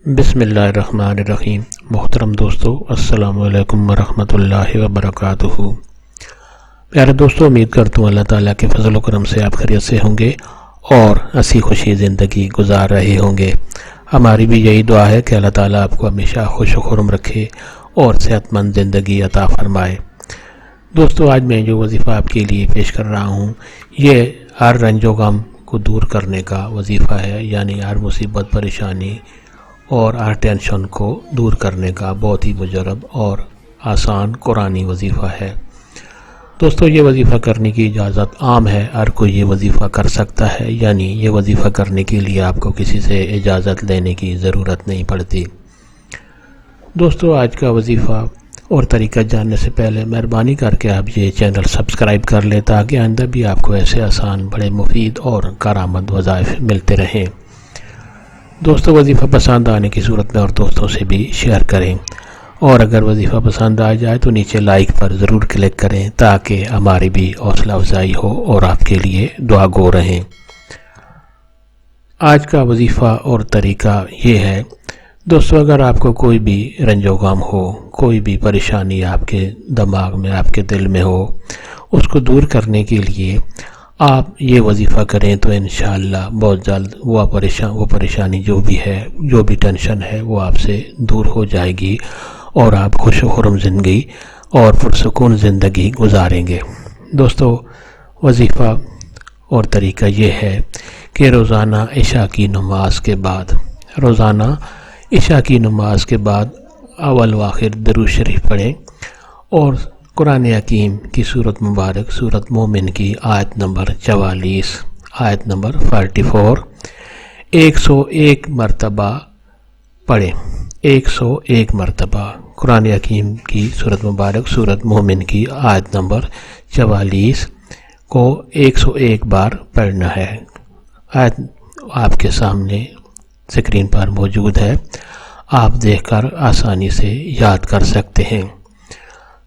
بسم اللہ الرحمن الرحیم۔ محترم دوستو، السلام علیکم ورحمۃ اللہ وبرکاتہ۔ پیارے دوستو، امید کرتا ہوں اللہ تعالیٰ کے فضل و کرم سے آپ خیریت سے ہوں گے اور ہنسی خوشی زندگی گزار رہے ہوں گے۔ ہماری بھی یہی دعا ہے کہ اللہ تعالیٰ آپ کو ہمیشہ خوش و خرم رکھے اور صحت مند زندگی عطا فرمائے۔ دوستو، آج میں جو وظیفہ آپ کے لیے پیش کر رہا ہوں یہ ہر رنج و غم کو دور کرنے کا وظیفہ ہے، یعنی ہر مصیبت پریشانی اور ہر ٹینشن کو دور کرنے کا بہت ہی مجرب اور آسان قرآنی وظیفہ ہے۔ دوستو، یہ وظیفہ کرنے کی اجازت عام ہے، ہر کوئی یہ وظیفہ کر سکتا ہے، یعنی یہ وظیفہ کرنے کے لیے آپ کو کسی سے اجازت لینے کی ضرورت نہیں پڑتی۔ دوستو، آج کا وظیفہ اور طریقہ جاننے سے پہلے مہربانی کر کے آپ یہ چینل سبسکرائب کر لیں تاکہ آئندہ بھی آپ کو ایسے آسان، بڑے مفید اور کارآمد وظائف ملتے رہیں۔ دوستو، وظیفہ پسند آنے کی صورت میں اور دوستوں سے بھی شیئر کریں، اور اگر وظیفہ پسند آ جائے تو نیچے لائک پر ضرور کلک کریں تاکہ ہماری بھی حوصلہ افزائی ہو اور آپ کے لیے دعا گو رہیں۔ آج کا وظیفہ اور طریقہ یہ ہے۔ دوستو، اگر آپ کو کوئی بھی رنج و غم ہو، کوئی بھی پریشانی آپ کے دماغ میں، آپ کے دل میں ہو، اس کو دور کرنے کے لیے آپ یہ وظیفہ کریں تو انشاءاللہ بہت جلد وہ پریشانی جو بھی ہے، جو بھی ٹینشن ہے، وہ آپ سے دور ہو جائے گی اور آپ خوش و خرم زندگی اور پرسکون زندگی گزاریں گے۔ دوستو، وظیفہ اور طریقہ یہ ہے کہ روزانہ عشاء کی نماز کے بعد اول و آخر درود شریف پڑھیں اور قرآن حکیم کی سورت مبارک سورت مومن کی آیت نمبر 44، آیت نمبر 44 101 مرتبہ پڑھیں۔ 101 مرتبہ قرآن حکیم کی سورت مبارک سورت مومن کی آیت نمبر 44 کو 101 بار پڑھنا ہے۔ آیت آپ کے سامنے اسکرین پر موجود ہے، آپ دیکھ کر آسانی سے یاد کر سکتے ہیں۔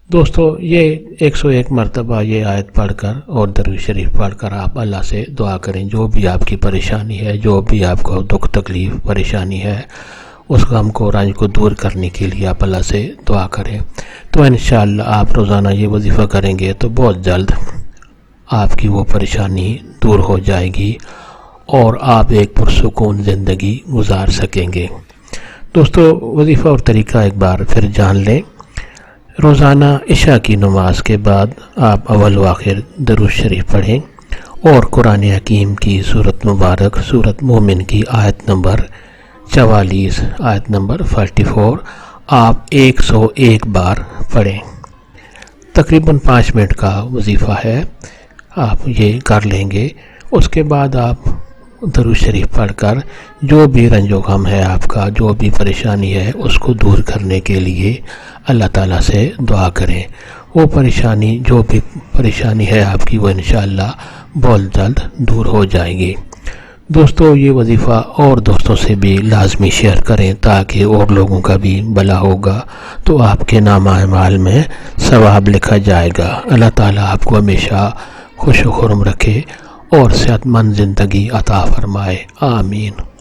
دوستو، یہ 101 مرتبہ یہ آیت پڑھ کر اور درود شریف پڑھ کر آپ اللہ سے دعا کریں، جو بھی آپ کی پریشانی ہے، جو بھی آپ کو دکھ تکلیف پریشانی ہے، اس غم کو، رنج کو دور کرنے کے لیے آپ اللہ سے دعا کریں تو انشاءاللہ آپ روزانہ یہ وظیفہ کریں گے تو بہت جلد آپ کی وہ پریشانی دور ہو جائے گی اور آپ ایک پرسکون زندگی گزار سکیں گے۔ دوستو، وظیفہ اور طریقہ ایک بار پھر جان لیں۔ روزانہ عشاء کی نماز کے بعد آپ اول و آخر درود شریف پڑھیں اور قرآن حکیم کی سورت مبارک سورت مومن کی آیت نمبر 44، آیت نمبر 44 آپ 101 بار پڑھیں۔ تقریباً 5 منٹ کا وظیفہ ہے، آپ یہ کر لیں گے۔ اس کے بعد آپ درود شریف پڑھ کر جو بھی رنج و غم ہے آپ کا، جو بھی پریشانی ہے، اس کو دور کرنے کے لیے اللہ تعالیٰ سے دعا کریں۔ وہ پریشانی، جو بھی پریشانی ہے آپ کی، وہ انشاءاللہ بہت جلد دور ہو جائے گی۔ دوستو، یہ وظیفہ اور دوستوں سے بھی لازمی شیئر کریں تاکہ اور لوگوں کا بھی بھلا ہوگا تو آپ کے نامہ اعمال میں ثواب لکھا جائے گا۔ اللہ تعالیٰ آپ کو ہمیشہ خوش و خرم رکھے اور صحت مند زندگی عطا فرمائے، آمین۔